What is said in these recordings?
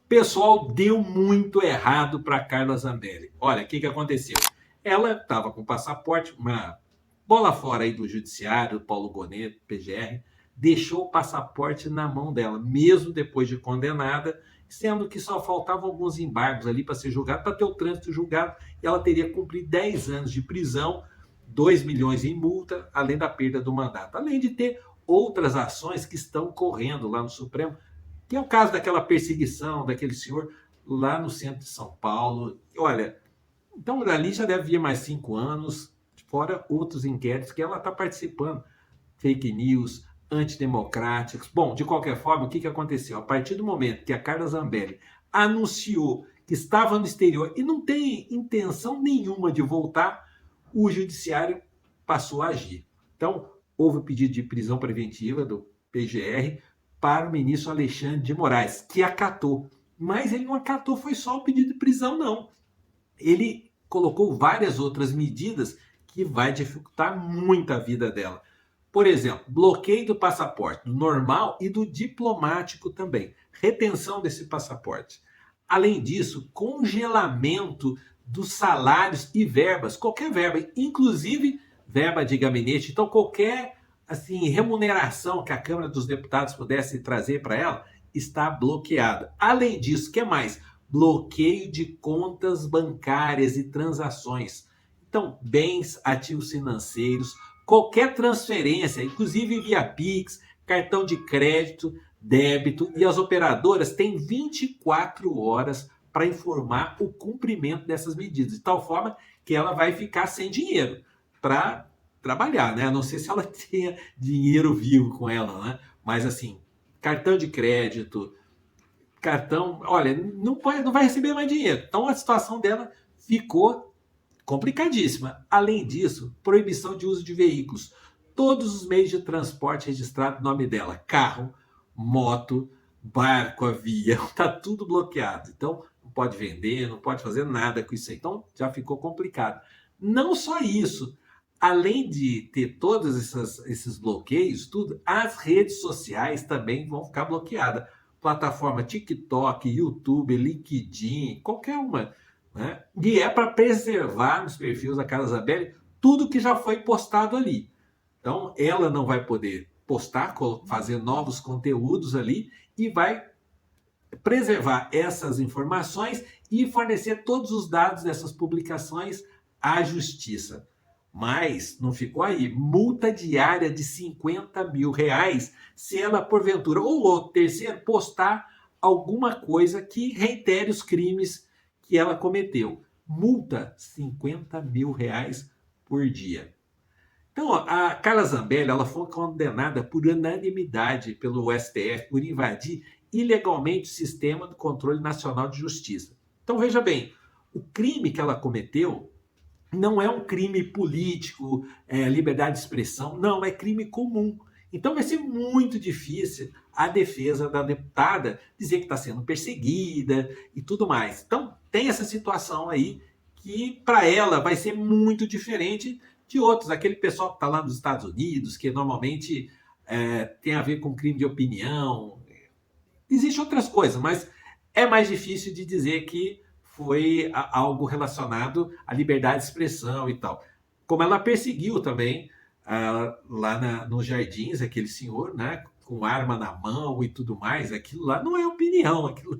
Pessoal, deu muito errado para Carla Zambelli. Olha, o que aconteceu? Ela estava com passaporte, uma bola fora aí do judiciário, Paulo Gonet, PGR, deixou o passaporte na mão dela, mesmo depois de condenada, sendo que só faltavam alguns embargos ali para ser julgado, para ter o trânsito julgado, e ela teria que cumprir 10 anos de prisão, 2 milhões em multa, além da perda do mandato, além de ter outras ações que estão correndo lá no Supremo, que é o caso daquela perseguição daquele senhor lá no centro de São Paulo. Olha, então dali já deve vir mais 5 anos, fora outros inquéritos que ela está participando. Fake news, antidemocráticos. Bom, de qualquer forma, o que aconteceu? A partir do momento que a Carla Zambelli anunciou que estava no exterior e não tem intenção nenhuma de voltar, o judiciário passou a agir. Então, houve o pedido de prisão preventiva do PGR para o ministro Alexandre de Moraes, que acatou. Mas ele não acatou, foi só o pedido de prisão, não. Ele colocou várias outras medidas que vai dificultar muito a vida dela. Por exemplo, bloqueio do passaporte, do normal e do diplomático também. Retenção desse passaporte. Além disso, congelamento dos salários e verbas, qualquer verba, inclusive verba de gabinete. Então, qualquer assim remuneração que a Câmara dos Deputados pudesse trazer para ela está bloqueada. Além disso, o que mais? Bloqueio de contas bancárias e transações. Então, bens, ativos financeiros, qualquer transferência, inclusive via Pix, cartão de crédito, débito, e as operadoras têm 24 horas para informar o cumprimento dessas medidas, de tal forma que ela vai ficar sem dinheiro para trabalhar, né? A não sei se ela tenha dinheiro vivo com ela, né? Mas assim, cartão de crédito, cartão, olha, não vai receber mais dinheiro. Então a situação dela ficou complicadíssima. Além disso, proibição de uso de veículos. Todos os meios de transporte registrados no nome dela, carro, moto, barco, avião, tá tudo bloqueado. Então, não pode vender, não pode fazer nada com isso aí. Então, já ficou complicado. Não só isso, além de ter todos esses bloqueios, tudo, as redes sociais também vão ficar bloqueadas. Plataforma TikTok, YouTube, LinkedIn, qualquer uma, né? E é para preservar nos perfis da Carla Zambelli tudo que já foi postado ali. Então, ela não vai poder postar, fazer novos conteúdos ali e vai preservar essas informações e fornecer todos os dados dessas publicações à justiça. Mas não ficou aí. Multa diária de R$ 50.000 se ela, porventura, ou terceiro, postar alguma coisa que reitere os crimes que ela cometeu. Multa R$ 50.000 por dia. Então, a Carla Zambelli ela foi condenada por unanimidade pelo STF por invadir ilegalmente o sistema do controle nacional de justiça. Então, veja bem, o crime que ela cometeu não é um crime político, liberdade de expressão, não, é crime comum. Então vai ser muito difícil a defesa da deputada dizer que está sendo perseguida e tudo mais. Então tem essa situação aí que para ela vai ser muito diferente de outros. Aquele pessoal que está lá nos Estados Unidos, que normalmente tem a ver com crime de opinião. Existem outras coisas, mas é mais difícil de dizer que foi algo relacionado à liberdade de expressão e tal. Como ela perseguiu também lá nos jardins aquele senhor, né, com arma na mão e tudo mais, aquilo lá não é opinião, aquilo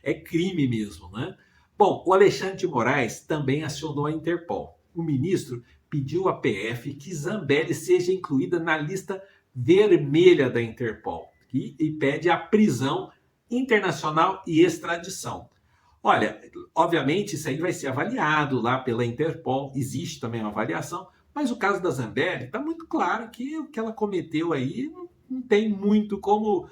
é crime mesmo, né? Bom, o Alexandre de Moraes também acionou a Interpol. O ministro pediu à PF que Zambelli seja incluída na lista vermelha da Interpol e pede a prisão internacional e extradição. Olha, obviamente isso aí vai ser avaliado lá pela Interpol, existe também uma avaliação, mas o caso da Zambelli está muito claro que o que ela cometeu aí não tem muito como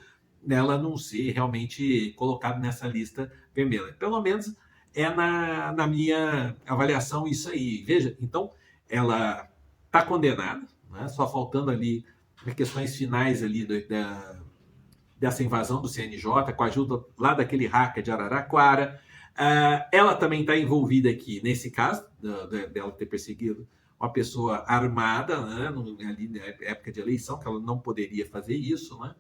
ela não ser realmente colocada nessa lista vermelha. Pelo menos é na minha avaliação isso aí. Veja, então ela está condenada, né? Só faltando ali as questões finais ali dessa invasão do CNJ, com a ajuda lá daquele hacker de Araraquara. Ela também está envolvida aqui nesse caso, dela ter perseguido uma pessoa armada, né, ali na época de eleição, que ela não poderia fazer isso, né?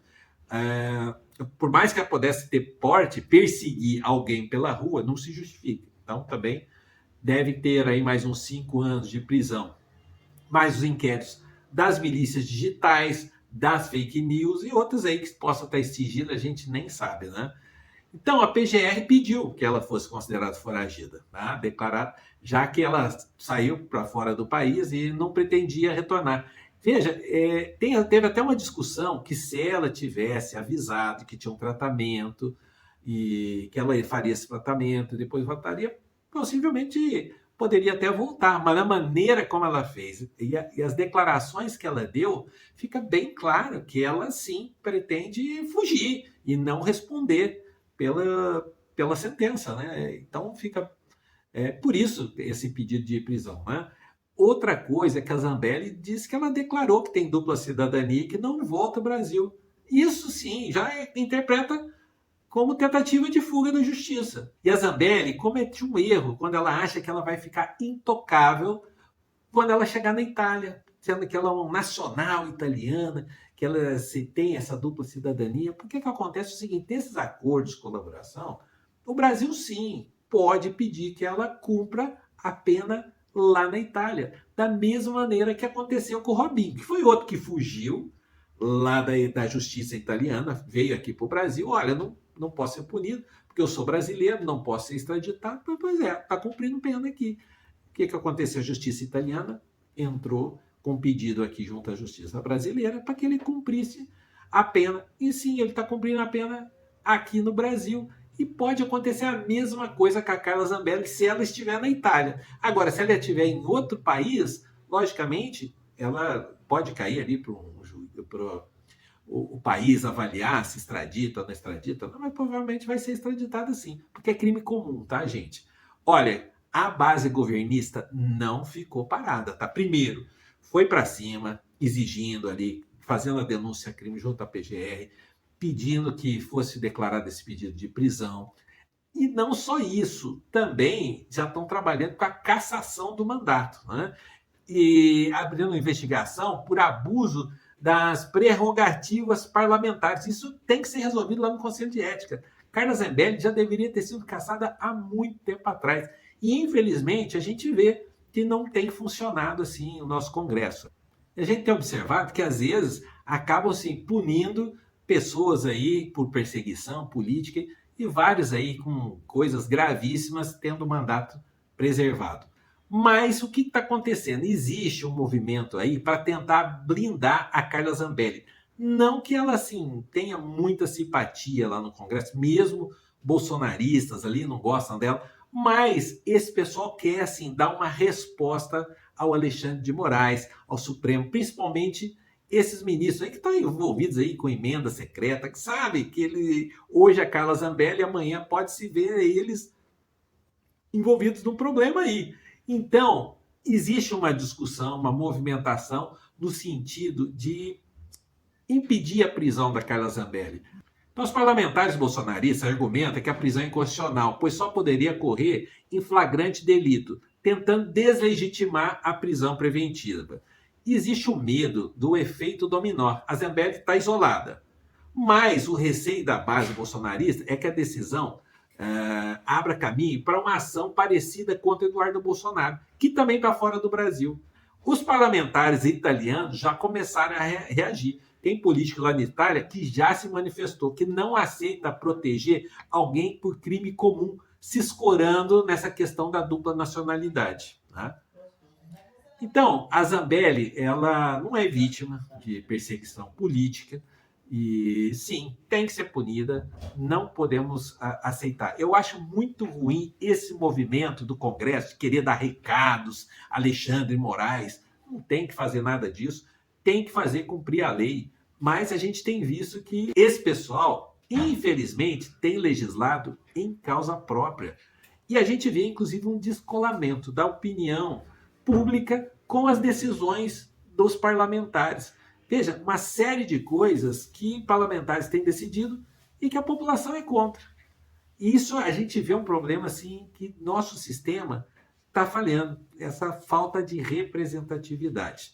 por mais que ela pudesse ter porte, perseguir alguém pela rua não se justifica. Então, também deve ter aí mais uns 5 anos de prisão. Mais os inquéritos das milícias digitais, das fake news e outras aí que possam estar em sigilo, a gente nem sabe, né? Então, a PGR pediu que ela fosse considerada foragida, tá? Declarada, já que ela saiu para fora do país e não pretendia retornar. Veja, teve até uma discussão que se ela tivesse avisado que tinha um tratamento e que ela faria esse tratamento e depois voltaria, possivelmente poderia até voltar, mas a maneira como ela fez e as declarações que ela deu, fica bem claro que ela sim pretende fugir e não responder pela sentença, né? Então fica por isso esse pedido de prisão, né? Outra coisa é que a Zambelli disse que ela declarou que tem dupla cidadania e que não volta ao Brasil. Isso sim, já interpreta como tentativa de fuga da justiça. E a Zambelli comete um erro quando ela acha que ela vai ficar intocável quando ela chegar na Itália, sendo que ela é uma nacional italiana, que ela tem essa dupla cidadania. Por que acontece o seguinte? Nesses acordos de colaboração, o Brasil sim pode pedir que ela cumpra a pena lá na Itália, da mesma maneira que aconteceu com o Robinho, que foi outro que fugiu lá da justiça italiana, veio aqui para o Brasil, olha, não posso ser punido, porque eu sou brasileiro, não posso ser extraditado, pois está cumprindo pena aqui. O que aconteceu? A justiça italiana entrou com um pedido aqui junto à justiça brasileira para que ele cumprisse a pena. E sim, ele está cumprindo a pena aqui no Brasil. E pode acontecer a mesma coisa com a Carla Zambelli se ela estiver na Itália. Agora, se ela estiver em outro país, logicamente, ela pode cair ali para o país avaliar se extradita ou não extradita, mas provavelmente vai ser extraditada sim, porque é crime comum, tá, gente? Olha, a base governista não ficou parada, tá? Primeiro, foi para cima, exigindo ali, fazendo a denúncia crime junto à PGR, pedindo que fosse declarado esse pedido de prisão. E não só isso, também já estão trabalhando com a cassação do mandato, né? E abrindo uma investigação por abuso das prerrogativas parlamentares. Isso tem que ser resolvido lá no Conselho de Ética. Carla Zambelli já deveria ter sido cassada há muito tempo atrás. E, infelizmente, a gente vê que não tem funcionado assim o nosso Congresso. A gente tem observado que, às vezes, acabam assim, punindo pessoas aí por perseguição política e vários aí com coisas gravíssimas tendo o mandato preservado. Mas o que está acontecendo? Existe um movimento aí para tentar blindar a Carla Zambelli. Não que ela assim tenha muita simpatia lá no Congresso, mesmo bolsonaristas ali não gostam dela, mas esse pessoal quer assim dar uma resposta ao Alexandre de Moraes, ao Supremo, principalmente esses ministros aí que estão envolvidos aí com emenda secreta, que sabe que hoje a Carla Zambelli, amanhã pode se ver eles envolvidos num problema aí. Então, existe uma discussão, uma movimentação no sentido de impedir a prisão da Carla Zambelli. Então, os parlamentares bolsonaristas argumentam que a prisão é inconstitucional, pois só poderia ocorrer em flagrante delito, tentando deslegitimar a prisão preventiva. Existe o medo do efeito dominó. A Zambelli está isolada. Mas o receio da base bolsonarista é que a decisão abra caminho para uma ação parecida contra Eduardo Bolsonaro, que também está fora do Brasil. Os parlamentares italianos já começaram a reagir. Tem político lá na Itália que já se manifestou que não aceita proteger alguém por crime comum, se escorando nessa questão da dupla nacionalidade. Né? Então, a Zambelli, ela não é vítima de perseguição política e, sim, tem que ser punida, não podemos aceitar. Eu acho muito ruim esse movimento do Congresso de querer dar recados, Alexandre Moraes, não tem que fazer nada disso, tem que fazer cumprir a lei. Mas a gente tem visto que esse pessoal, infelizmente, tem legislado em causa própria. E a gente vê, inclusive, um descolamento da opinião pública com as decisões dos parlamentares. Veja, uma série de coisas que parlamentares têm decidido e que a população é contra. E isso a gente vê um problema assim que nosso sistema está falhando, essa falta de representatividade.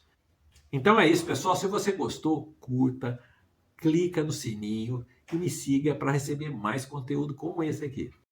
Então é isso, pessoal. Se você gostou, curta, clica no sininho e me siga para receber mais conteúdo como esse aqui.